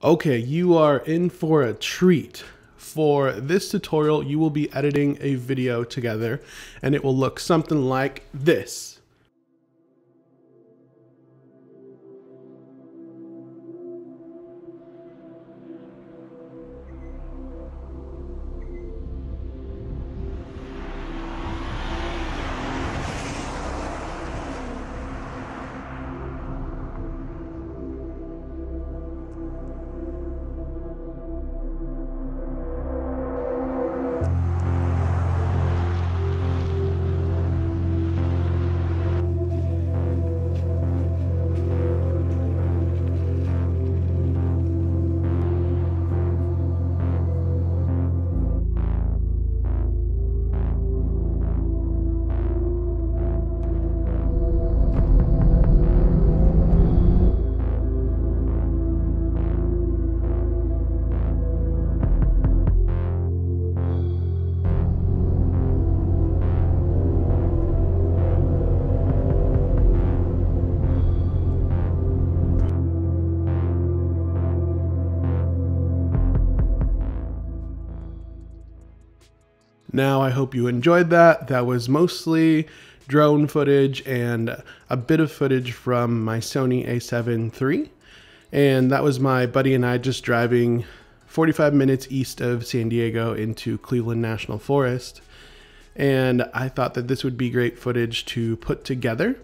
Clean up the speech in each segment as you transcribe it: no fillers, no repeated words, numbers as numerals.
Okay, you are in for a treat. For this tutorial, you will be editing a video together and it will look something like this. Now, I hope you enjoyed that. That was mostly drone footage and a bit of footage from my Sony a7 III. And that was my buddy and I just driving 45 minutes east of San Diego into Cleveland National Forest. And I thought that this would be great footage to put together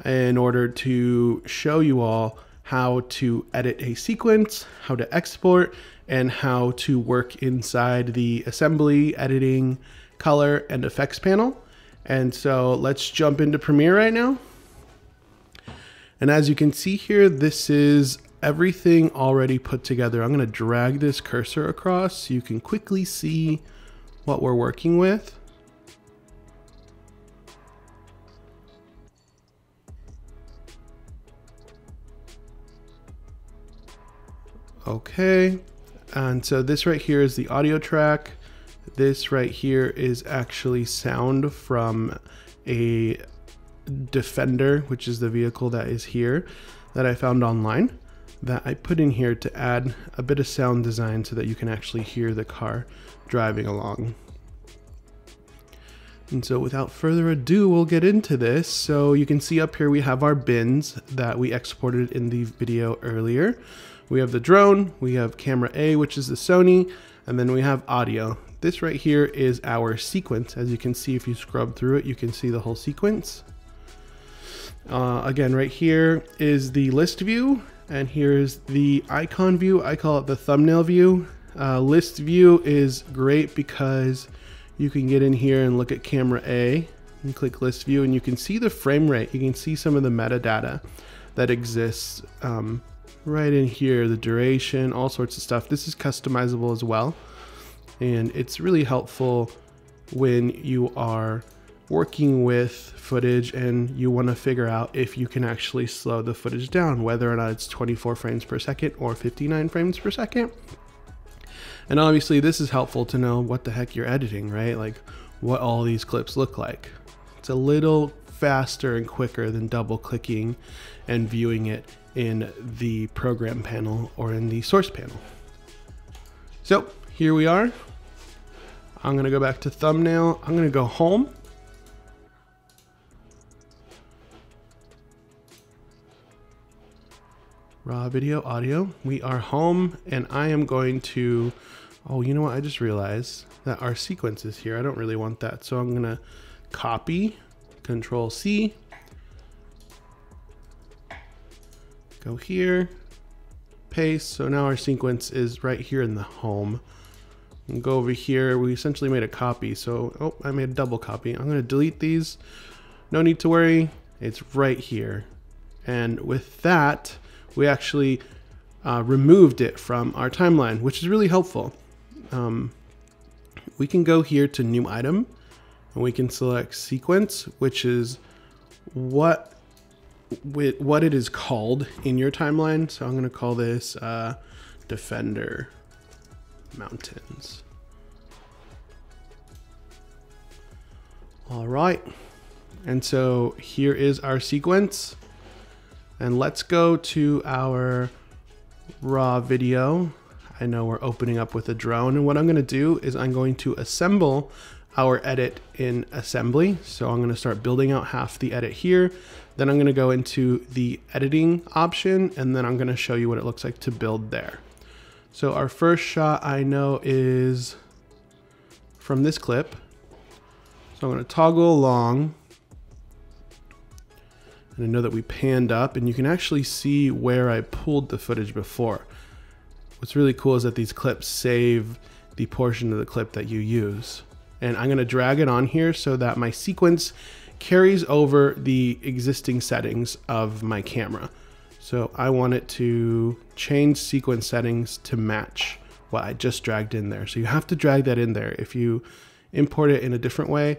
in order to show you all how to edit a sequence, how to export, and how to work inside the assembly, editing, color, and effects panel. And so let's jump into Premiere right now. And as you can see here, this is everything already put together. I'm gonna drag this cursor across so you can quickly see what we're working with. Okay, and so this right here is the audio track. This right here is actually sound from a Defender, which is the vehicle that is here that I found online, that I put in here to add a bit of sound design so that you can actually hear the car driving along. And so without further ado, we'll get into this. So you can see up here we have our bins that we exported in the video earlier. We have the drone, we have camera A, which is the Sony, and then we have audio. This right here is our sequence. As you can see, if you scrub through it, you can see the whole sequence. Again, right here is the list view, and here's the icon view. I call it the thumbnail view. List view is great because you can get in here and look at camera A and click list view, and you can see the frame rate. You can see some of the metadata that exists right in here, the duration, all sorts of stuff. This is customizable as well, and it's really helpful when you are working with footage and you want to figure out if you can actually slow the footage down, whether or not it's 24 frames per second or 59 frames per second. And obviously this is helpful to know what the heck you're editing, right? Like what all these clips look like. It's a little faster and quicker than double clicking and viewing it in the program panel or in the source panel. So here we are. I'm gonna go back to thumbnail. I'm gonna go home. Raw video, audio. We are home, and I am going to, oh, you know what? I just realized that our sequence is here. I don't really want that. So I'm gonna copy, Control C, go here, paste. So now our sequence is right here in the home. And go over here. We essentially made a copy. So, oh, I made a double copy. I'm gonna delete these. No need to worry. It's right here. And with that, we actually removed it from our timeline, which is really helpful. We can go here to new item and we can select sequence, which is what it is called in your timeline. So I'm going to call this Defender Mountains. All right. And so here is our sequence. And let's go to our raw video. I know we're opening up with a drone, and what I'm going to do is I'm going to assemble our edit in assembly. So I'm going to start building out half the edit here. Then I'm going to go into the editing option, and then I'm going to show you what it looks like to build there. So our first shot I know is from this clip. So I'm going to toggle along. And I know that we panned up, and you can actually see where I pulled the footage before. What's really cool is that these clips save the portion of the clip that you use. And I'm going to drag it on here so that my sequence carries over the existing settings of my camera. So I want it to change sequence settings to match what I just dragged in there. So you have to drag that in there. If you import it in a different way,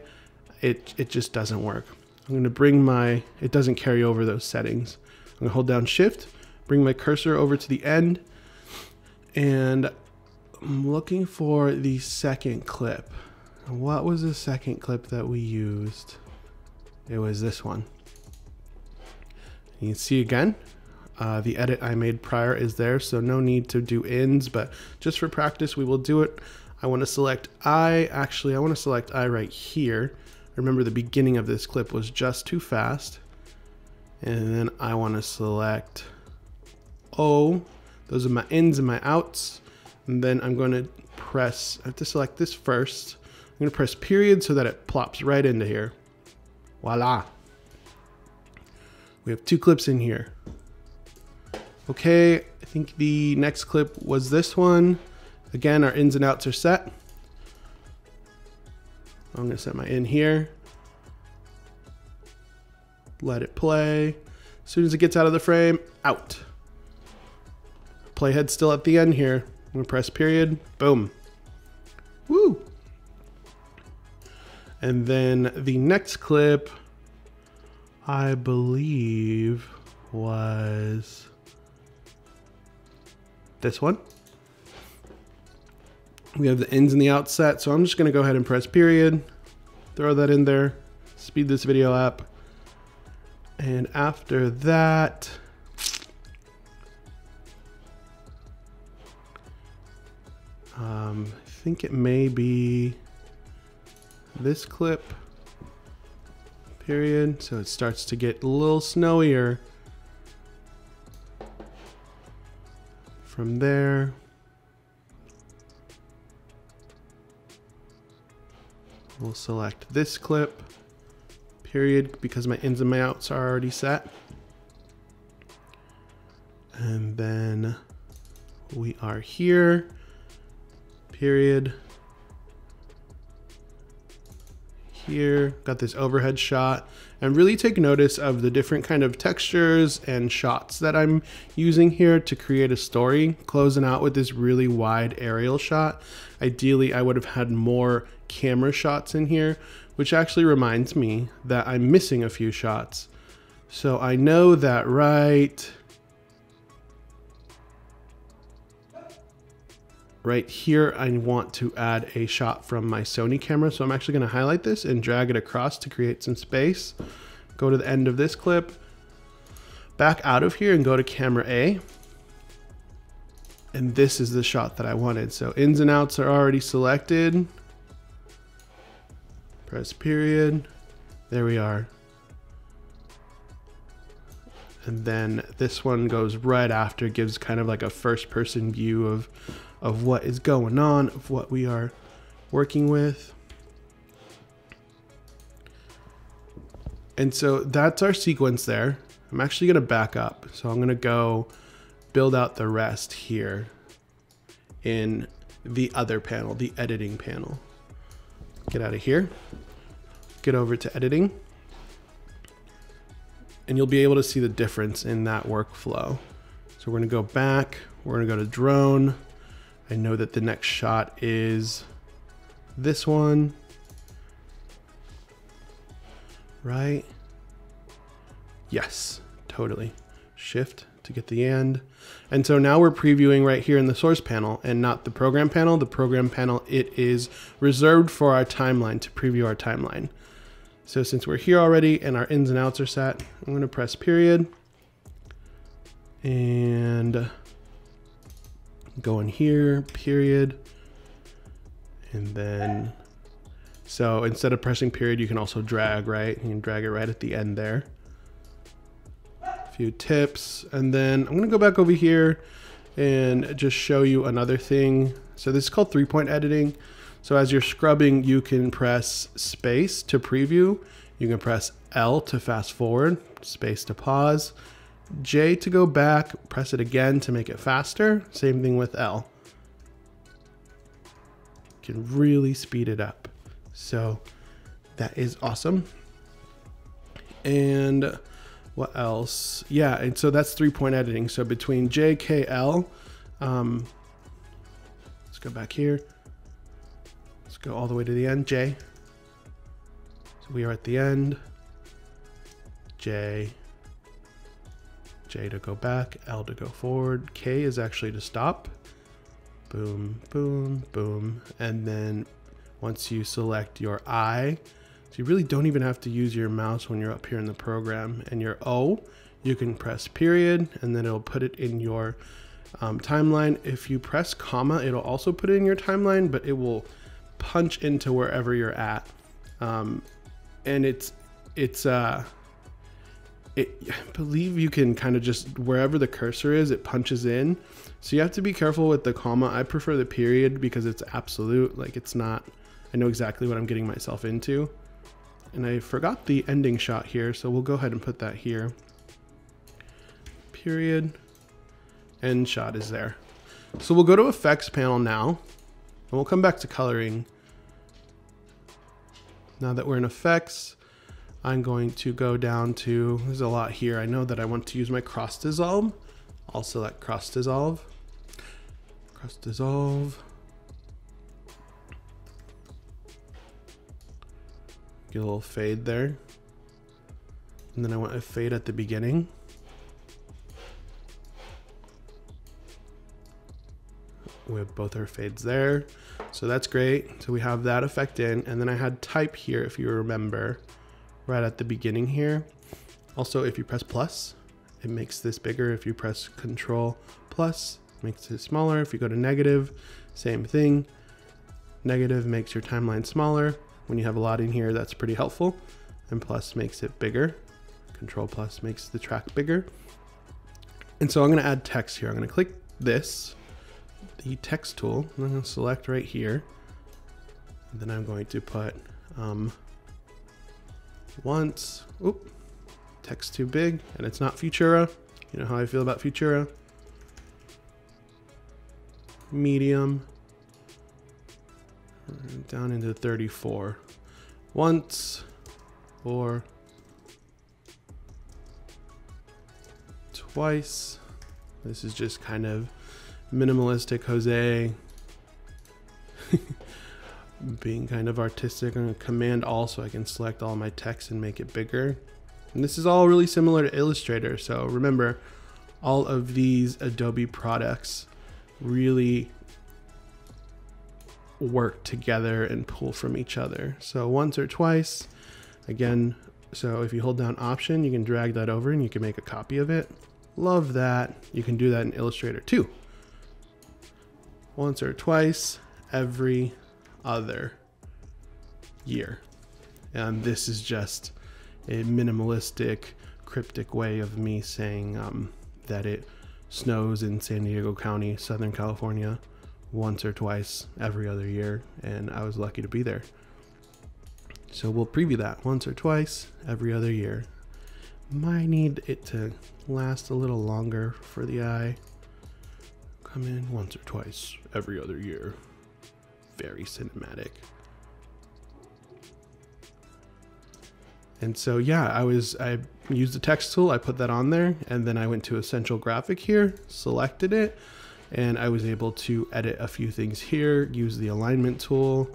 it just doesn't work. I'm going to bring it doesn't carry over those settings. I'm going to hold down Shift, bring my cursor over to the end, and I'm looking for the second clip. What was the second clip that we used? It was this one. You can see again, the edit I made prior is there, so no need to do ins, but just for practice, we will do it. I want to select I. Actually, I want to select I right here. Remember, the beginning of this clip was just too fast. And then I want to select O. Those are my ins and my outs. And then I'm going to I have to select this first. I'm going to press period so that it plops right into here. Voila. We have two clips in here. Okay, I think the next clip was this one. Again, our ins and outs are set. I'm going to set my in here. Let it play. As soon as it gets out of the frame, out. Playhead's still at the end here. I'm going to press period. Boom. Woo. And then the next clip, I believe, was this one. We have the ins and the outs set, so I'm just going to go ahead and press period, throw that in there, speed this video up, and after that, I think it may be this clip, period, so it starts to get a little snowier from there. We'll select this clip, period, because my ins and my outs are already set. And then we are here, period. Here, got this overhead shot, and really take notice of the different kind of textures and shots that I'm using here to create a story, closing out with this really wide aerial shot. Ideally, I would have had more camera shots in here, which actually reminds me that I'm missing a few shots. So I know that right here, I want to add a shot from my Sony camera. So I'm actually going to highlight this and drag it across to create some space. Go to the end of this clip, back out of here and go to camera A. And this is the shot that I wanted. So ins and outs are already selected. Press period. There we are. And then this one goes right after, gives kind of like a first person view of what is going on, of what we are working with. And so that's our sequence there. I'm actually going to back up. So I'm going to go build out the rest here in the other panel, the editing panel. Get out of here, get over to editing, and you'll be able to see the difference in that workflow. So we're going to go back, we're going to go to drone. I know that the next shot is this one, right? Yes, totally. Shift to get the end. And so now we're previewing right here in the source panel and not the program panel. The program panel, it is reserved for our timeline, to preview our timeline. So since we're here already and our ins and outs are set, I'm going to press period. And go in here, period. And then, so instead of pressing period, you can also drag, right? You can drag it right at the end there. A few tips. And then I'm gonna go back over here and just show you another thing. So this is called 3-point editing. So as you're scrubbing, you can press space to preview. You can press L to fast forward, space to pause, J to go back, press it again to make it faster. Same thing with L. You can really speed it up. So that is awesome. And what else? Yeah, and so that's 3-point editing. So between J, K, L, let's go back here. Let's go all the way to the end, J. So we are at the end. J, J to go back, L to go forward, K is actually to stop. Boom, boom, boom. And then once you select your I, so you really don't even have to use your mouse when you're up here in the program. And your O, you can press period, and then it'll put it in your timeline. If you press comma, it'll also put it in your timeline, but it will punch into wherever you're at. And I believe you can kind of just, wherever the cursor is, it punches in. So you have to be careful with the comma. I prefer the period because it's absolute, like it's not, I know exactly what I'm getting myself into. And I forgot the ending shot here, so we'll go ahead and put that here. Period, end shot is there. So we'll go to effects panel now, and we'll come back to coloring. Now that we're in effects, I'm going to go down to, there's a lot here. I know that I want to use my cross dissolve. I'll select cross dissolve. Cross dissolve. Get a little fade there. And then I want a fade at the beginning. We have both our fades there. So that's great. So we have that effect in. And then I had type here, if you remember, right at the beginning here. Also, if you press plus, it makes this bigger. If you press control plus, it makes it smaller. If you go to negative, same thing. Negative makes your timeline smaller. When you have a lot in here, that's pretty helpful. And plus makes it bigger. Control plus makes the track bigger. And so I'm gonna add text here. I'm gonna click this, the text tool, and I'm gonna select right here. And then I'm going to put once, oop, text too big, and it's not Futura. You know how I feel about Futura. Medium, down into 34. Once, or twice. This is just kind of minimalistic Jose. Being kind of artistic. I'm going to command all so I can select all my text and make it bigger. And this is all really similar to Illustrator. So remember, all of these Adobe products really work together and pull from each other. So once or twice, again, so if you hold down Option, you can drag that over and you can make a copy of it. Love that. You can do that in Illustrator too. Once or twice, every other year. And this is just a minimalistic, cryptic way of me saying that it snows in San Diego County, Southern California, once or twice every other year, and I was lucky to be there. So we'll preview that once or twice every other year. Might need it to last a little longer for the eye. Come in once or twice every other year. Very cinematic. And so yeah, I used the text tool, I put that on there, and then I went to Essential Graphic here, selected it, and I was able to edit a few things here, use the alignment tool.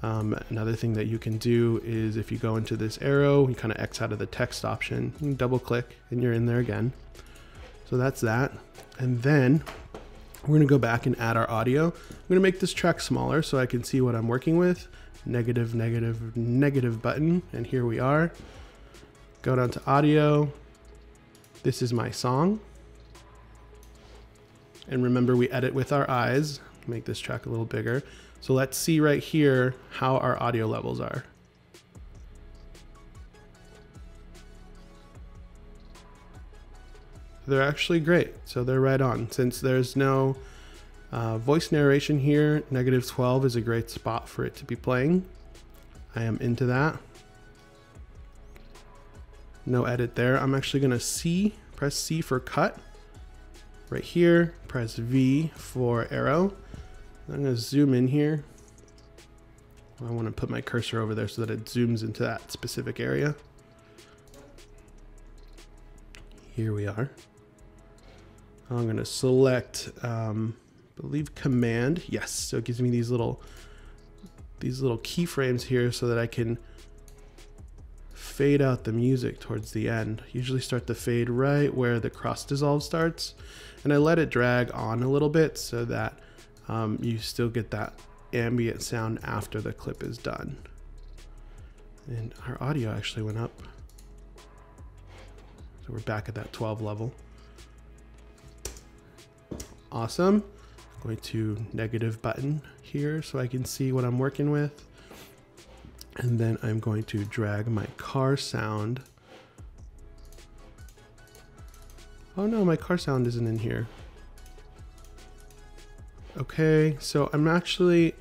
Another thing that you can do is if you go into this arrow, you kind of X out of the text option, you can double click and you're in there again. So that's that. And then we're gonna go back and add our audio. I'm gonna make this track smaller so I can see what I'm working with. Negative, negative, negative button, and here we are. Go down to audio. This is my song. And remember, we edit with our eyes. Make this track a little bigger. So let's see right here how our audio levels are. They're actually great. So they're right on. Since there's no voice narration here, -12 is a great spot for it to be playing. I am into that. No edit there. I'm actually gonna press C for cut. Right here, press V for arrow. I'm gonna zoom in here. I wanna put my cursor over there so that it zooms into that specific area. Here we are. I'm gonna select, I believe Command. Yes, so it gives me these little keyframes here so that I can fade out the music towards the end. Usually start the fade right where the cross dissolve starts, and I let it drag on a little bit so that you still get that ambient sound after the clip is done. And our audio actually went up. So we're back at that 12 level. Awesome. I'm going to negative button here so I can see what I'm working with. And then I'm going to drag my car sound. Oh no, my car sound isn't in here. Okay, so I'm actually,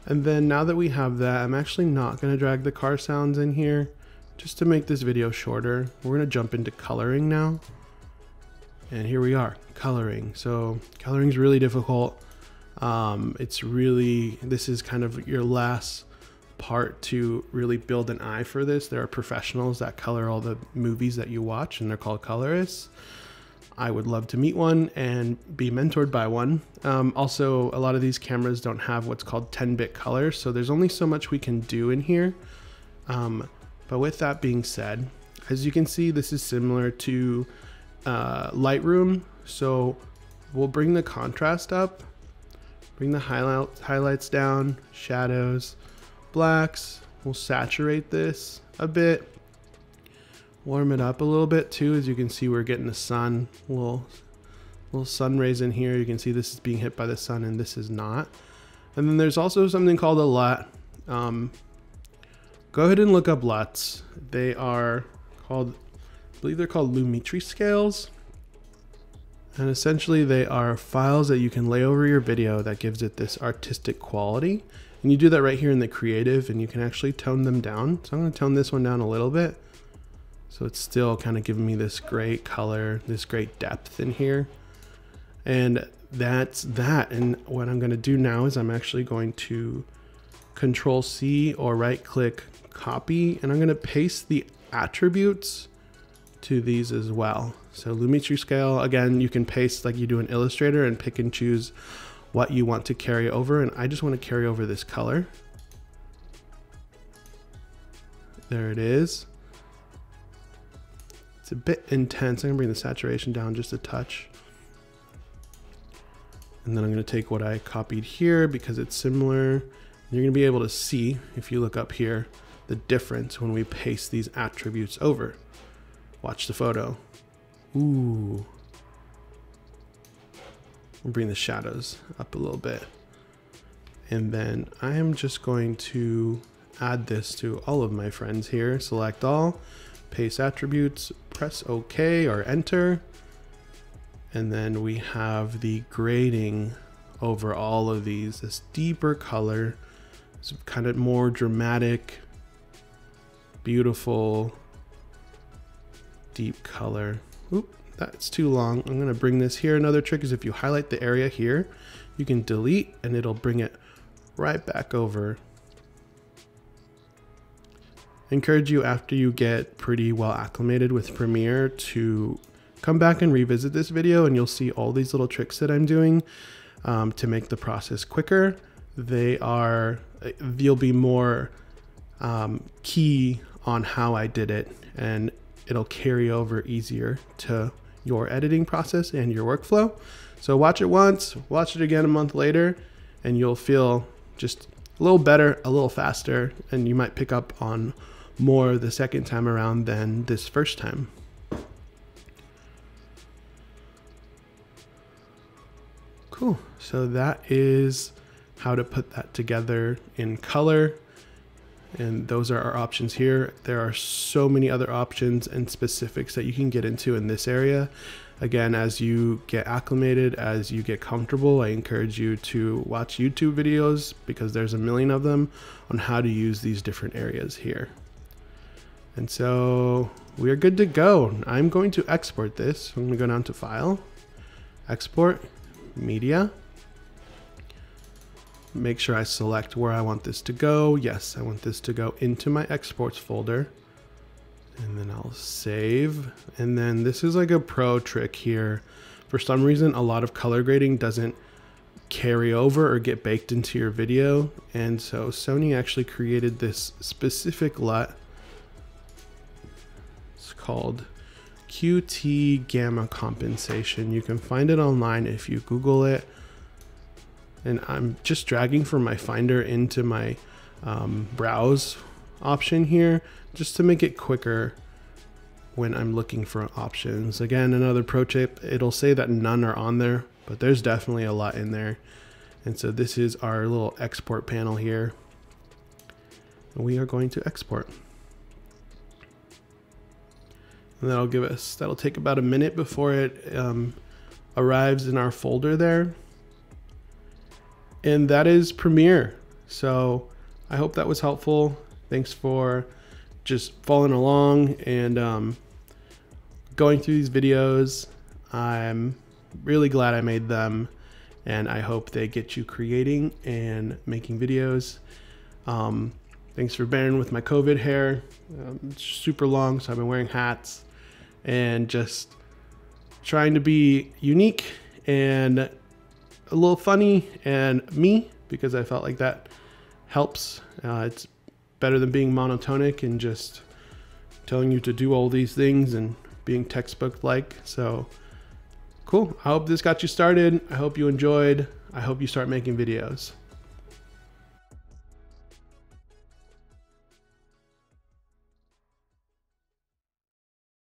and then now that we have that, I'm actually not going to drag the car sounds in here just to make this video shorter. We're going to jump into coloring now. And here we are, coloring. So coloring is really difficult. This is kind of your last part to really build an eye for this. There are professionals that color all the movies that you watch, and they're called colorists. I would love to meet one and be mentored by one. Also, a lot of these cameras don't have what's called 10-bit color, so there's only so much we can do in here. But with that being said, as you can see, this is similar to Lightroom. So we'll bring the contrast up, bring the highlights down, shadows, blacks. We'll saturate this a bit, warm it up a little bit too. As you can see, we're getting the sun, little sun rays in here. You can see this is being hit by the sun and this is not. And then there's also something called a LUT. Go ahead and look up LUTs. They are called, I believe they're called Lumetri scales. And essentially they are files that you can lay over your video that gives it this artistic quality. And you do that right here in the creative, and you can actually tone them down. So I'm going to tone this one down a little bit. So it's still kind of giving me this great color, this great depth in here. And that's that. And what I'm going to do now is I'm actually going to Control C or right click copy, and I'm going to paste the attributes to these as well. So Lumetri scale, again, you can paste like you do in Illustrator and pick and choose what you want to carry over. And I just want to carry over this color. There it is. It's a bit intense. I'm gonna bring the saturation down just a touch. And then I'm gonna take what I copied here because it's similar. You're gonna be able to see, if you look up here, the difference when we paste these attributes over. Watch the photo. Ooh. We'll bring the shadows up a little bit. And then I am just going to add this to all of my friends here. Select all, paste attributes, press OK or enter. And then we have the grading over all of these, this deeper color, this kind of more dramatic, beautiful, deep color. Oop, that's too long. I'm gonna bring this here. Another trick is if you highlight the area here, you can delete and it'll bring it right back over. I encourage you, after you get pretty well acclimated with Premiere, to come back and revisit this video, and you'll see all these little tricks that I'm doing to make the process quicker. You'll be more key on how I did it, and it'll carry over easier to your editing process and your workflow. So watch it once, watch it again a month later, and you'll feel just a little better, a little faster, and you might pick up on more the second time around than this first time. Cool. So that is how to put that together in color. And those are our options here. There are so many other options and specifics that you can get into in this area. Again, as you get acclimated, as you get comfortable, I encourage you to watch YouTube videos because there's a million of them on how to use these different areas here. And so we are good to go. I'm going to export this. I'm going to go down to File, Export, Media. Make sure I select where I want this to go. Yes, I want this to go into my exports folder. And then I'll save. And then this is like a pro trick here. For some reason, a lot of color grading doesn't carry over or get baked into your video. And so Sony actually created this specific LUT. It's called QT gamma compensation. You can find it online if you Google it. And I'm just dragging from my Finder into my browse option here, just to make it quicker when I'm looking for options. Again, another pro tip, it'll say that none are on there, but there's definitely a lot in there. And so this is our little export panel here. And we are going to export. And that'll take about a minute before it arrives in our folder there. And that is Premiere. So I hope that was helpful. Thanks for just following along and going through these videos. I'm really glad I made them, and I hope they get you creating and making videos. Thanks for bearing with my COVID hair. It's super long, so I've been wearing hats and just trying to be unique and a little funny and me, because I felt like that helps. It's better than being monotonic and just telling you to do all these things and being textbook like. So cool. I hope this got you started. I hope you enjoyed. I hope you start making videos.